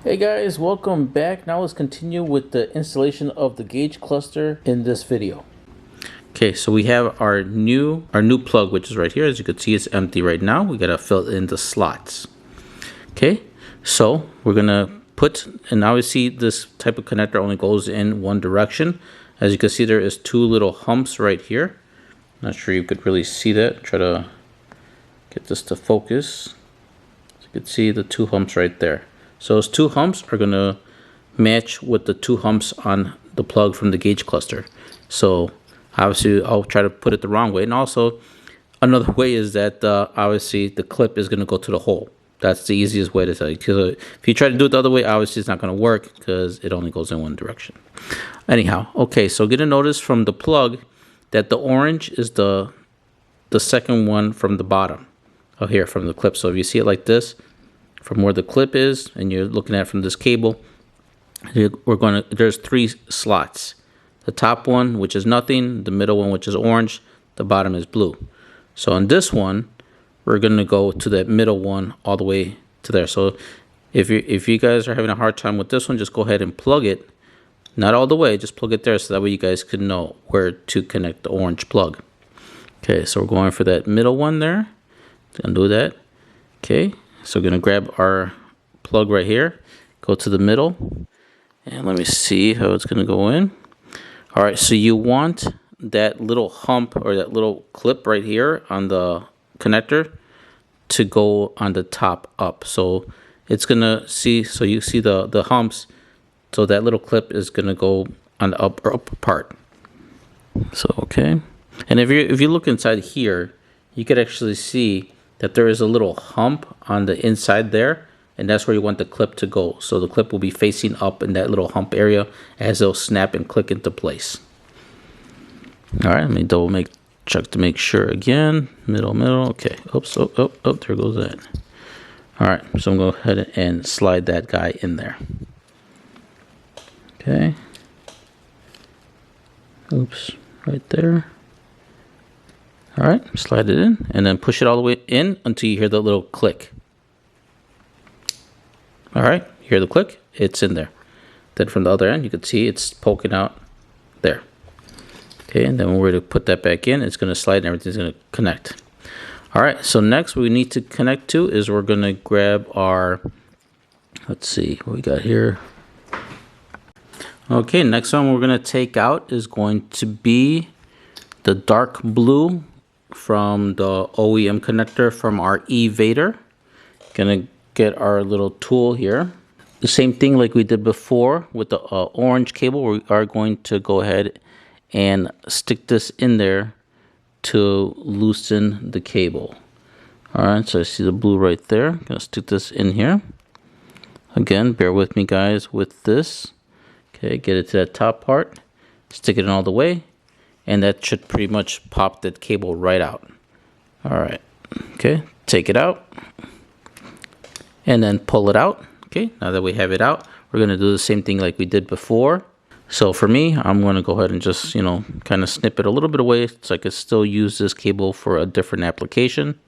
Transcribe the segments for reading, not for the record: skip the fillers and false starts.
Hey guys, welcome back. Now let's continue with the installation of the gauge cluster in this video. Okay, so we have our new plug, which is right here. As you can see, it's empty right now. We gotta fill in the slots. Okay, so we're gonna put, and obviously this type of connector only goes in one direction. As you can see, there is two little humps right here. Not sure you could really see that. Try to get this to focus. As you can see, the two humps right there. So those two humps are going to match with the two humps on the plug from the gauge cluster. So obviously I'll try to put it the wrong way. And also another way is that obviously the clip is going to go to the hole. That's the easiest way to tell you. Because if you try to do it the other way, obviously it's not going to work because it only goes in one direction. Anyhow, okay, so get a notice from the plug that the orange is the second one from the bottom. Oh, here from the clip. So if you see it like this, from where the clip is, and you're looking at it from this cable, there's three slots. The top one, which is nothing, the middle one, which is orange, the bottom is blue. So on this one, we're gonna go to that middle one all the way to there. So if you guys are having a hard time with this one, just go ahead and plug it, not all the way, just plug it there so that way you guys can know where to connect the orange plug. Okay, so we're going for that middle one there. Gonna do that. Okay. So we're going to grab our plug right here, go to the middle, and let me see how it's going to go in. All right, so you want that little hump or that little clip right here on the connector to go on the top up. So it's going to see, so you see the humps, so that little clip is going to go on the upper part. So, okay. And if you look inside here, you could actually see that there is a little hump on the inside there, and that's where you want the clip to go. So the clip will be facing up in that little hump area as it'll snap and click into place. All right, let me check to make sure again. Middle, okay. Oops, oh, there goes that. All right, so I'm gonna go ahead and slide that guy in there. Okay. Oops, right there. All right, slide it in and then push it all the way in until you hear the little click. All right, you hear the click, it's in there. Then from the other end, you can see it's poking out there. Okay, and then when we're to put that back in, it's gonna slide and everything's gonna connect. All right, so next what we need to connect to is we're gonna grab our, let's see what we got here. Okay, next one we're gonna take out is going to be the dark blue from the OEM connector from our e-vader. Gonna get our little tool here. The same thing like we did before with the orange cable. We are going to go ahead and stick this in there to loosen the cable. All right, so I see the blue right there. Gonna stick this in here. Again, bear with me guys with this. Okay, get it to that top part, stick it in all the way, and that should pretty much pop that cable right out. All right, okay, take it out and then pull it out. Okay, now that we have it out, we're gonna do the same thing like we did before. So for me, I'm gonna go ahead and just, kind of snip it a little bit away so I could still use this cable for a different application.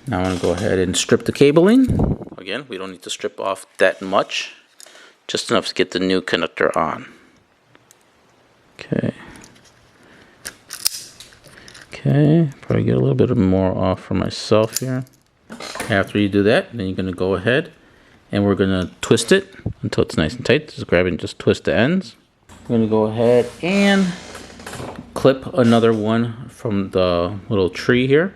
Now I'm gonna go ahead and strip the cabling. Again, we don't need to strip off that much, just enough to get the new connector on. Okay. Okay, probably get a little bit more off for myself here. After you do that, then you're gonna go ahead and we're gonna twist it until it's nice and tight. Just grab it and just twist the ends. We're gonna go ahead and clip another one from the little tree here.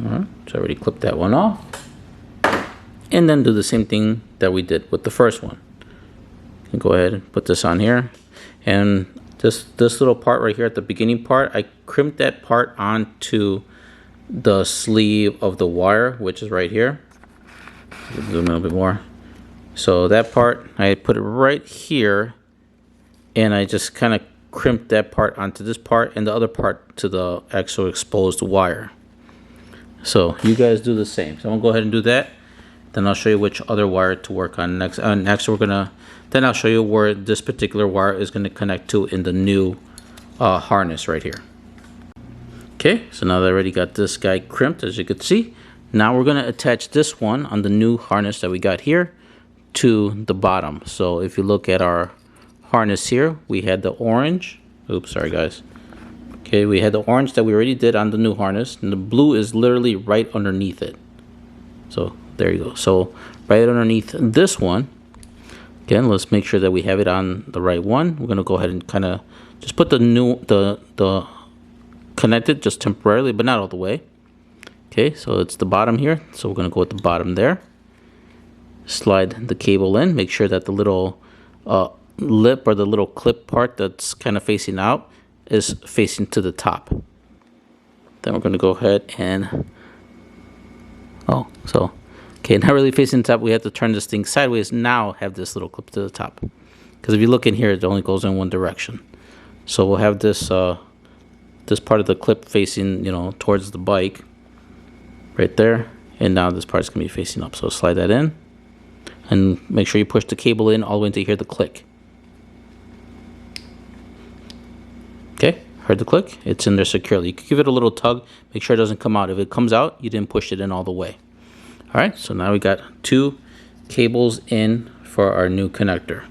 All right, so I already clipped that one off. And then do the same thing that we did with the first one. You can go ahead and put this on here, and this little part right here at the beginning part, I crimped that part onto the sleeve of the wire, which is right here. Zoom in a little bit more. So that part, I put it right here, and I just kind of crimped that part onto this part and the other part to the actual exposed wire. So you guys do the same. So I'm gonna go ahead and do that. Then I'll show you which other wire to work on next. Next then I'll show you where this particular wire is gonna connect to in the new harness right here. Okay, so now that I already got this guy crimped, as you can see, Now we're going to attach this one on the new harness that we got here to the bottom. So if you look at our harness here, we had the orange. Oops, sorry guys. Okay, we had the orange that we already did on the new harness, and the blue is literally right underneath it. So there you go. So right underneath this one, again, let's make sure that we have it on the right one. We're going to go ahead and kind of just put the connected just temporarily, but not all the way. Okay, so it's the bottom here. So we're going to go with the bottom there. Slide the cable in. Make sure that the little lip or the little clip part that's kind of facing out is facing to the top. Then we're going to go ahead and okay, not really facing the top. We have to turn this thing sideways. Now have this little clip to the top, because if you look in here, it only goes in one direction. So we'll have this this part of the clip facing, you know, towards the bike right there, and now this part's gonna be facing up. So slide that in and make sure you push the cable in all the way until you hear the click. Okay, heard the click? It's in there securely. You can give it a little tug, make sure it doesn't come out. If it comes out, you didn't push it in all the way. All right, so now we got 2 cables in for our new connector.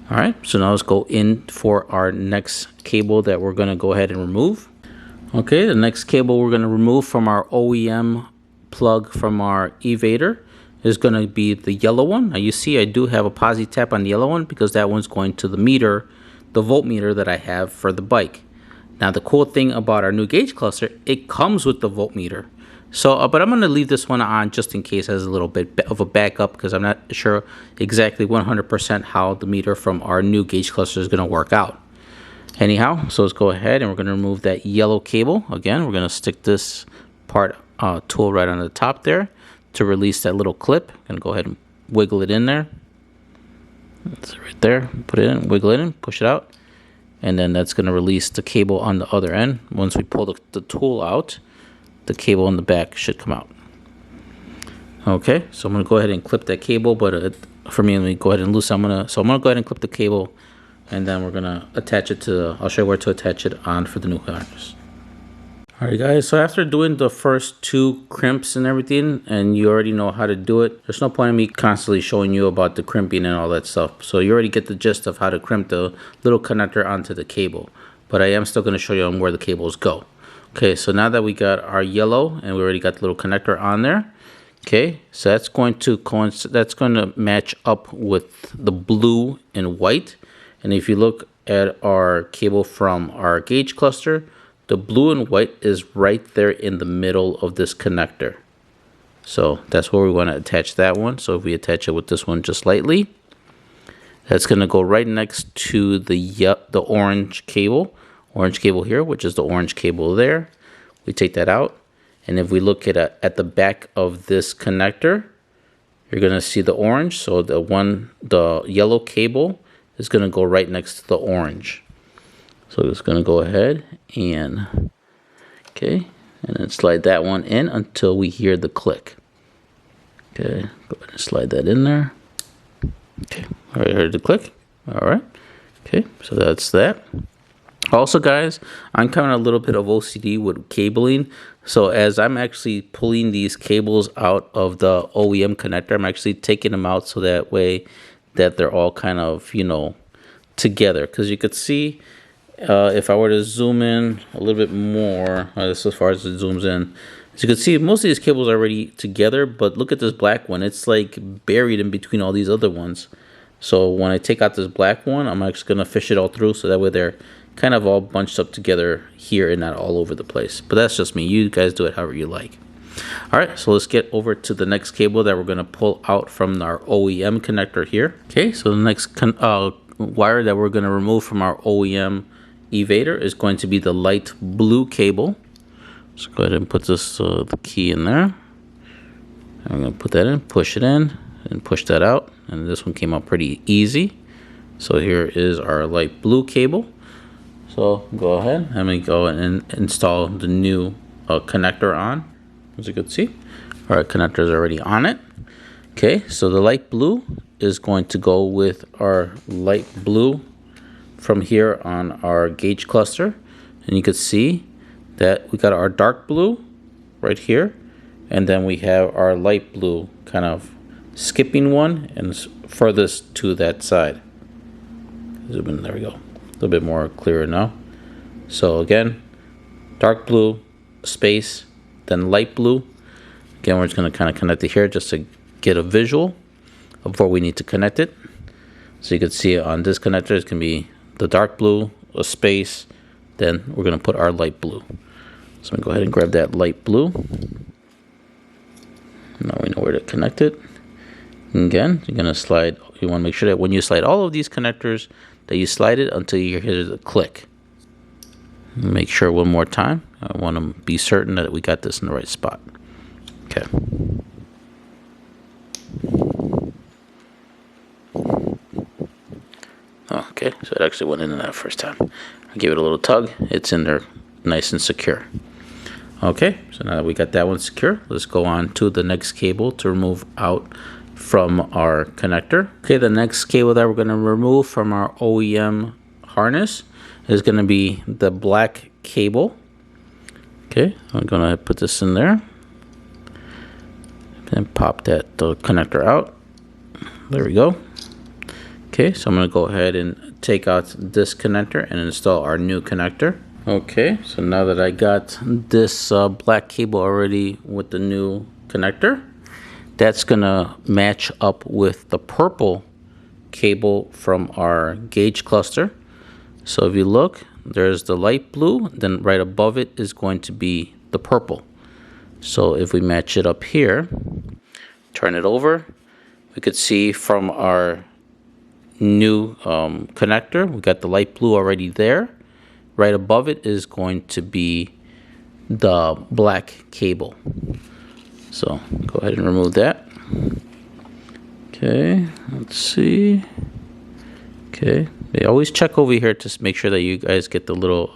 All right, so now let's go in for our next cable that we're gonna go ahead and remove. Okay, the next cable we're gonna remove from our OEM plug from our e-vader is gonna be the yellow one. Now you see I do have a posi tap on the yellow one because that one's going to the meter, the voltmeter that I have for the bike. Now the cool thing about our new gauge cluster, it comes with the voltmeter. So, but I'm going to leave this one on just in case as a little bit of a backup, because I'm not sure exactly 100% how the meter from our new gauge cluster is going to work out. Anyhow, so let's go ahead and we're going to remove that yellow cable. Again, we're going to stick this part tool right on the top there to release that little clip. I'm going to go ahead and wiggle it in there. That's right there. Put it in, wiggle it in, push it out. And then that's going to release the cable on the other end. Once we pull the tool out, the cable in the back should come out. Okay, so I'm going to go ahead and clip that cable, but for me, let me go ahead and loosen. So I'm going to go ahead and clip the cable, and then we're going to attach it to, I'll show you where to attach it on for the new harness. Alright guys, so after doing the first 2 crimps and everything, and you already know how to do it, there's no point in me constantly showing you about the crimping and all that stuff. So you already get the gist of how to crimp the little connector onto the cable. But I am still going to show you on where the cables go. Okay, so now that we got our yellow and we already got the little connector on there, okay, so that's going to match up with the blue and white. And if you look at our cable from our gauge cluster, the blue and white is right there in the middle of this connector. So that's where we want to attach that one. So if we attach it with this one just lightly, that's going to go right next to the orange cable here, which is the orange cable there. We take that out, and if we look at the back of this connector, you're going to see the orange. So the yellow cable is going to go right next to the orange. So it's going to go ahead and, okay, and then slide that one in until we hear the click. Okay, go ahead and slide that in there. Okay, all right, heard the click. All right, okay, so that's that. Also, guys, I'm kind of a little bit of OCD with cabling. So as I'm actually pulling these cables out of the OEM connector, I'm actually taking them out so that way that they're all kind of, you know, together. Because you could see, if I were to zoom in a little bit more, as far as it zooms in, as you can see, most of these cables are already together, but look at this black one. It's like buried in between all these other ones. So when I take out this black one, I'm actually going to fish it all through so that way they're kind of all bunched up together here and not all over the place. But that's just me. You guys do it however you like. All right, so let's get over to the next cable that we're going to pull out from our OEM connector here. Okay, so the next wire that we're going to remove from our OEM e-vader is going to be the light blue cable. So go ahead and put this the key in there. I'm going to put that in, push it in, and push that out. And this one came out pretty easy. So here is our light blue cable. So go ahead, let me go and install the new connector on. As you can see, our connector is already on it. Okay, so the light blue is going to go with our light blue from here on our gauge cluster. And you can see that we got our dark blue right here. and then we have our light blue kind of skipping one and furthest to that side. Zoom in, there we go. A little bit more clearer now. So again, dark blue, space, then light blue. Again, we're just going to kind of connect it here just to get a visual of where we need to connect it. So you can see on this connector, it's going to be the dark blue, a space, then we're going to put our light blue. So I'm going to go ahead and grab that light blue. Now we know where to connect it. And again, you're going to slide, you want to make sure that when you slide all of these connectors, that you slide it until you hear the click. Make sure one more time. I want to be certain that we got this in the right spot. Okay. Okay, so it actually went in that first time. I gave it a little tug. It's in there nice and secure. Okay, so now that we got that one secure, let's go on to the next cable to remove out from our connector. Okay, the next cable that we're going to remove from our OEM harness is going to be the black cable. Okay, I'm going to put this in there and pop the connector out. There we go. Okay, so I'm going to go ahead and take out this connector and install our new connector. Okay, so now that I got this black cable already with the new connector, that's going to match up with the purple cable from our gauge cluster. So if you look, there's the light blue, then right above it is going to be the purple. So if we match it up here, turn it over, we could see from our new connector, we got the light blue already there. Right above it is going to be the black cable. So go ahead and remove that. Okay, let's see. Okay, they always check over here to make sure that you guys get the little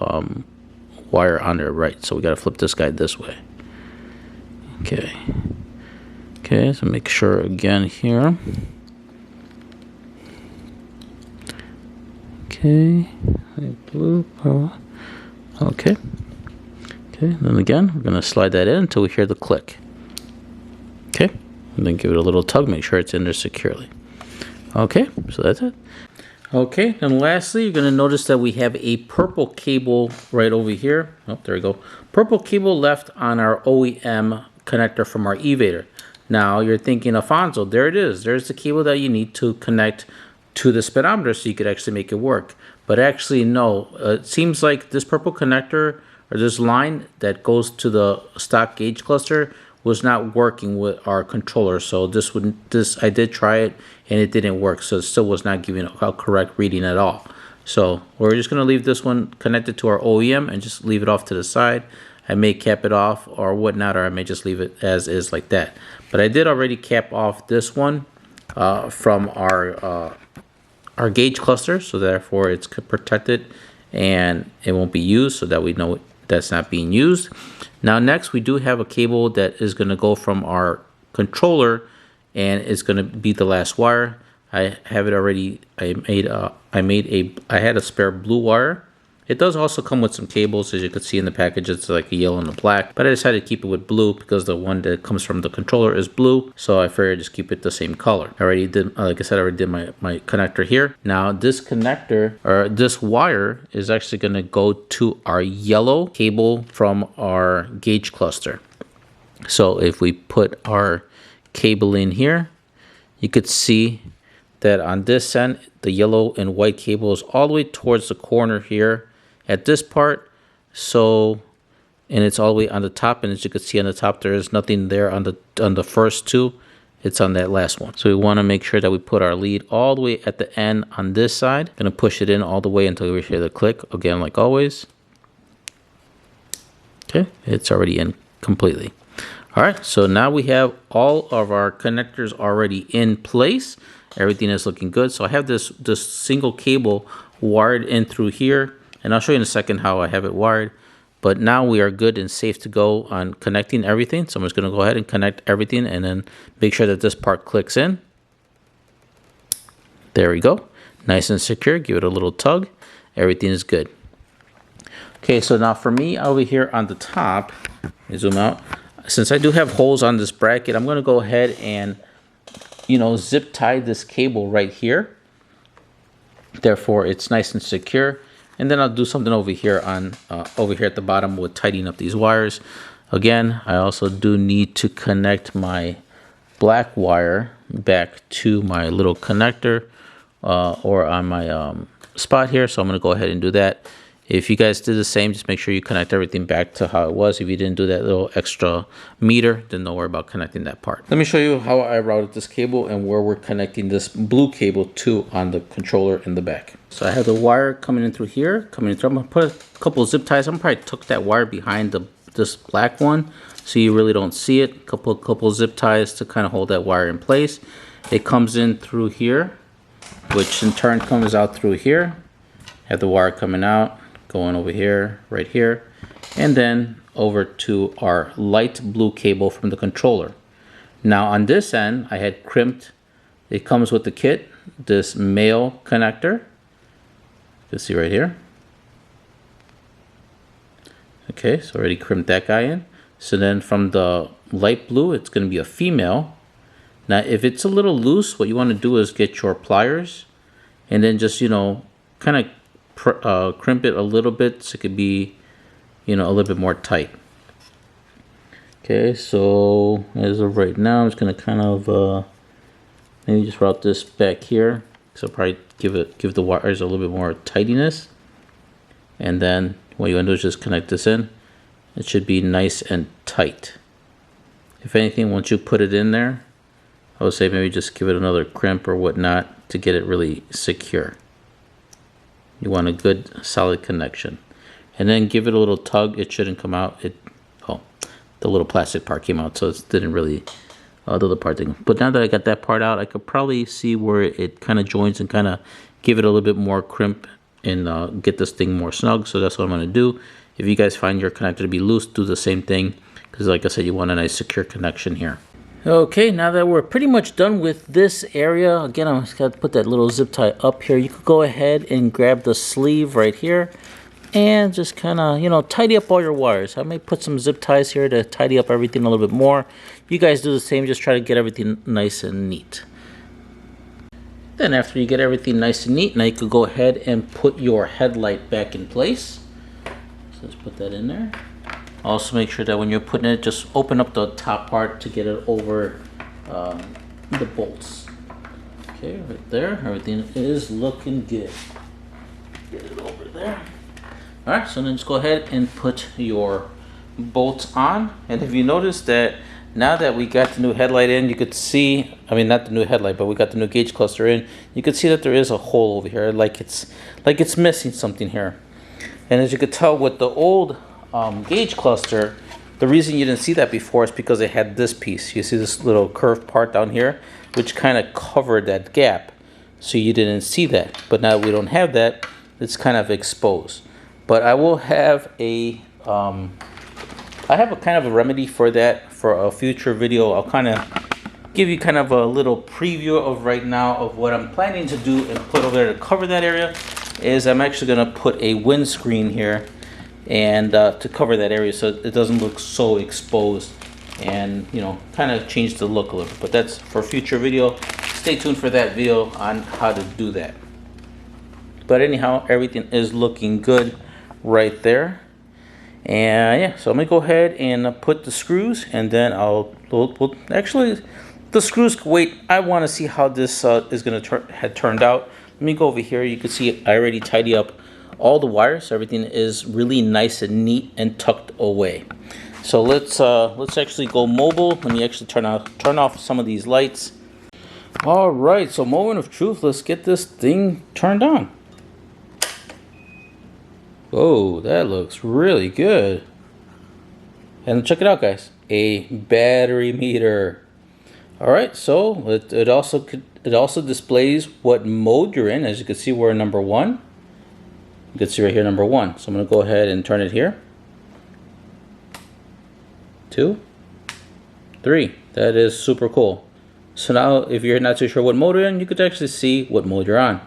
wire on there right. So we got to flip this guy this way. Okay. Okay, so make sure again here. Okay, blue, purple. Okay. Okay, then again, we're going to slide that in until we hear the click. Okay, and then give it a little tug, make sure it's in there securely. Okay, so that's it. Okay, and lastly, you're going to notice that we have a purple cable right over here. Oh, there we go. Purple cable left on our OEM connector from our e-vader. Now, you're thinking, Alfonso, there it is. There's the cable that you need to connect to the speedometer so you could actually make it work. But actually, no. It seems like this purple connector, or this line that goes to the stock gauge cluster, was not working with our controller. So I did try it and it didn't work. So it still was not giving a correct reading at all. So we're just going to leave this one connected to our OEM and just leave it off to the side. I may cap it off or whatnot, or I may just leave it as is like that. But I did already cap off this one from our gauge cluster, so therefore it's protected and it won't be used, so that we know that's not being used. Now next, we do have a cable that is going to go from our controller, and it's going to be the last wire. I have it already. I had a spare blue wire. It does also come with some cables, as you can see in the package. It's like a yellow and a black, but I decided to keep it with blue because the one that comes from the controller is blue, so I figured just keep it the same color. I already did, like I said, I already did my connector here. Now this connector, or this wire, is actually going to go to our yellow cable from our gauge cluster. So if we put our cable in here, you could see that on this end, the yellow and white cable is all the way towards the corner here at this part. So, and it's all the way on the top, and as you can see on the top, there is nothing there on the first two. It's on that last one. So we want to make sure that we put our lead all the way at the end on this side. Going to push it in all the way until we hear the click, again like always. Okay, it's already in completely. All right, so now we have all of our connectors already in place. Everything is looking good. So I have this single cable wired in through here, and I'll show you in a second how I have it wired. But now we are good and safe to go on connecting everything. So I'm just going to go ahead and connect everything and then make sure that this part clicks in. There we go. Nice and secure. Give it a little tug. Everything is good. Okay, so now for me over here on the top, let me zoom out. Since I do have holes on this bracket, I'm going to go ahead and, you know, zip tie this cable right here. Therefore, it's nice and secure. And then I'll do something over here on over here at the bottom with tidying up these wires. Again, I also do need to connect my black wire back to my little connector or on my spot here. So I'm going to go ahead and do that. If you guys did the same, just make sure you connect everything back to how it was. If you didn't do that little extra meter, then don't worry about connecting that part. Let me show you how I routed this cable and where we're connecting this blue cable to on the controller in the back. So I have the wire coming in through here, coming in through. I'm gonna put a couple of zip ties. I'm probably took that wire behind this black one, so you really don't see it. Couple zip ties to kind of hold that wire in place. It comes in through here, which in turn comes out through here. Have the wire coming out, going over here, right here, and then over to our light blue cable from the controller. Now on this end, I had crimped, it comes with the kit, this male connector. You can see right here. Okay, so already crimped that guy in. So then from the light blue, it's going to be a female. Now if it's a little loose, what you want to do is get your pliers and then just, you know, kind of crimp it a little bit so it could be, you know, a little bit more tight. Okay, so as of right now, I'm just gonna kind of maybe just route this back here. So probably give the wires a little bit more tidiness. And then what you want to do is just connect this in. It should be nice and tight. If anything, once you put it in there, I would say maybe just give it another crimp or whatnot to get it really secure. You want a good solid connection, and then give it a little tug. It shouldn't come out. The little plastic part came out, so it didn't really the other part didn't. But now that I got that part out, I could probably see where it kind of joins and kind of give it a little bit more crimp and get this thing more snug. So that's what I'm going to do. If you guys find your connector to be loose, do the same thing, because like I said, you want a nice secure connection here. Okay, now that we're pretty much done with this area, again, I'm just going to put that little zip tie up here. You could go ahead and grab the sleeve right here and just kind of, you know, tidy up all your wires. I may put some zip ties here to tidy up everything a little bit more. You guys do the same, just try to get everything nice and neat. Then after you get everything nice and neat, now you could go ahead and put your headlight back in place. So let's put that in there. Also make sure that when you're putting it, just open up the top part to get it over the bolts. Okay, right there, everything is looking good. Get it over there. All right, so then just go ahead and put your bolts on. And if you notice that now that we got the new headlight in, you could see, I mean not the new headlight, but we got the new gauge cluster in, you could see that there is a hole over here, like it's missing something here. And as you could tell with the old gauge cluster, the reason you didn't see that before is because it had this piece. You see this little curved part down here, which kind of covered that gap, so you didn't see that. But now we don't have that, it's kind of exposed. But I will have a I have a kind of a remedy for that for a future video. I'll kind of give you kind of a little preview of right now of what I'm planning to do and put over there to cover that area. Is I'm actually going to put a windscreen here and to cover that area so it doesn't look so exposed, and you know, kind of change the look a little. But that's for future video. Stay tuned for that video on how to do that. But anyhow, everything is looking good right there. And yeah, so I'm gonna go ahead and put the screws, and then we'll actually the screws wait. I want to see how this is gonna had turned out. Let me go over here. You can see I already tidy up all the wires. So everything is really nice and neat and tucked away. So let's actually go mobile. Let me actually turn off some of these lights. All right, so moment of truth. Let's get this thing turned on. Whoa, that looks really good. And check it out, guys. A battery meter. All right, so it also displays what mode you're in. As you can see, we're in number 1. You can see right here, number 1. So I'm going to go ahead and turn it here. 2, 3. That is super cool. So now, if you're not too sure what mode you're in, you could actually see what mode you're on.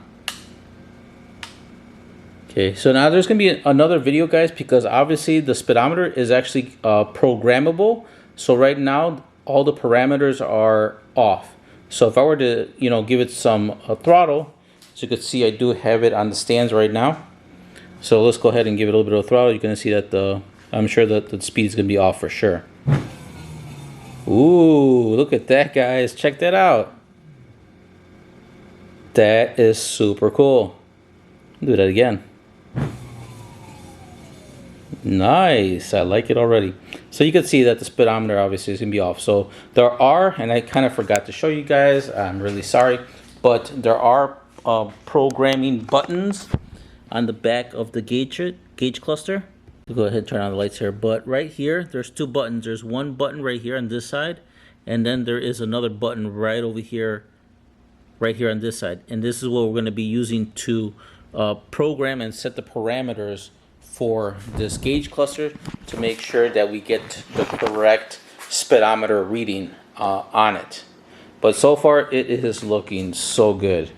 Okay, so now there's going to be another video, guys, because obviously the speedometer is actually programmable. So right now, all the parameters are off. So if I were to, give it some throttle, as you can see, I do have it on the stands right now. So let's go ahead and give it a little bit of throttle. You're gonna see that I'm sure that the speed is gonna be off for sure. Ooh, look at that, guys. Check that out. That is super cool. Do that again. Nice, I like it already. So you can see that the speedometer obviously is gonna be off. So there are, and I kind of forgot to show you guys, I'm really sorry, but there are programming buttons on the back of the gauge cluster. We'll go ahead and turn on the lights here, but right here there's two buttons. There's one button right here on this side, and then there is another button right over here, right here on this side, and this is what we're going to be using to program and set the parameters for this gauge cluster to make sure that we get the correct speedometer reading on it. But so far it is looking so good.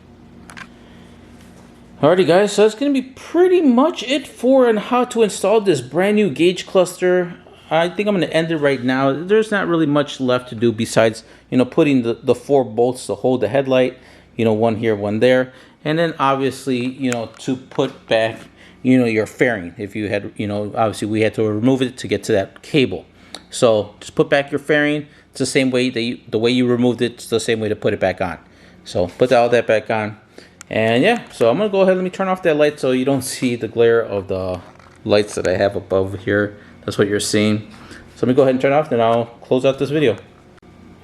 Alrighty guys, so that's going to be pretty much it for and how to install this brand new gauge cluster. I think I'm going to end it right now. There's not really much left to do besides, putting the 4 bolts to hold the headlight, one here, one there. And then obviously, to put back, your fairing. If you had, obviously we had to remove it to get to that cable. So just put back your fairing. It's the same way the way you removed it, it's the same way to put it back on. So put all that back on. And yeah, so I'm gonna go ahead, let me turn off that light so you don't see the glare of the lights that I have above here. That's what you're seeing. So let me go ahead and turn it off, then I'll close out this video.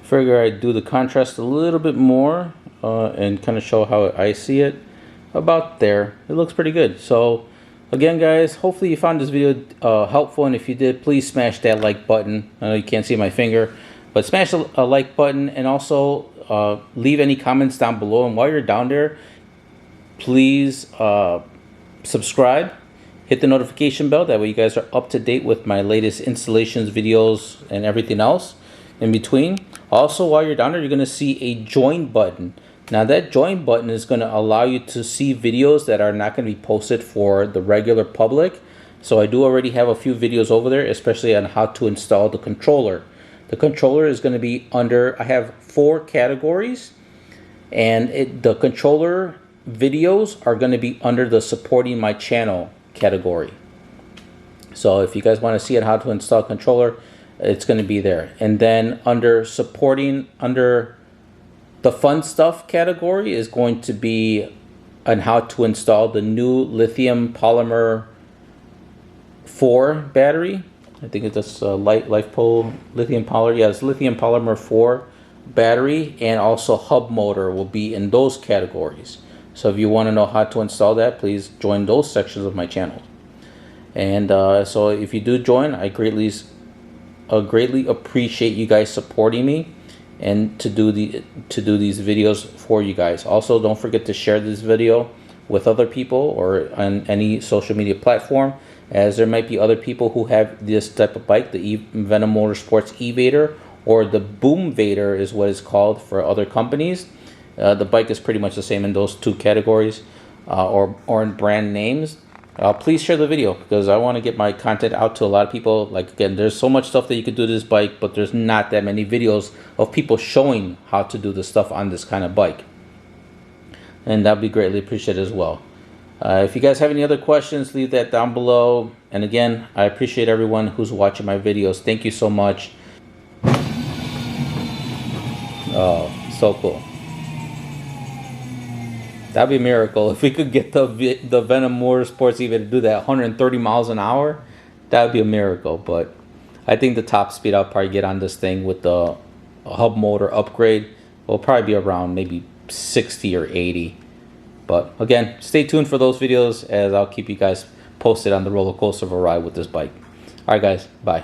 Figure I'd do the contrast a little bit more and kind of show how I see it. About there, it looks pretty good. So again guys, hopefully you found this video helpful, and if you did, please smash that like button. I know you can't see my finger, but smash a like button, and also leave any comments down below. And while you're down there, please subscribe, hit the notification bell, that way you guys are up to date with my latest installations, videos, and everything else in between. Also, while you're down there, you're going to see a join button. Now that join button is going to allow you to see videos that are not going to be posted for the regular public. So I do already have a few videos over there, especially on how to install the controller. The controller is going to be under, I have 4 categories, and the controller videos are going to be under the supporting my channel category. So if you guys want to see it, how to install a controller, it's going to be there. And then under supporting, under the fun stuff category, is going to be on how to install the new lithium polymer 4 battery. I think it's this LiFePo lithium polymer. Yeah, it's lithium polymer 4 battery, and also hub motor will be in those categories. So if you want to know how to install that, please join those sections of my channel. And so if you do join, I greatly appreciate you guys supporting me and to do these videos for you guys. Also, don't forget to share this video with other people or on any social media platform, as there might be other people who have this type of bike, the Venom Motorsports e-vader, or the Boom Vader is what it's called for other companies. The bike is pretty much the same in those 2 categories, or in brand names. Please share the video, because I want to get my content out to a lot of people. Like, again, there's so much stuff that you could do to this bike, but there's not that many videos of people showing how to do the stuff on this kind of bike. And that'd be greatly appreciated as well. If you guys have any other questions, leave that down below. And again, I appreciate everyone who's watching my videos. Thank you so much. Oh, so cool. That'd be a miracle if we could get the Venom Motorsports even to do that 130 miles an hour. That would be a miracle. But I think the top speed I'll probably get on this thing with the hub motor upgrade will probably be around maybe 60 or 80. But again, stay tuned for those videos, as I'll keep you guys posted on the roller coaster of a ride with this bike. Alright guys, bye.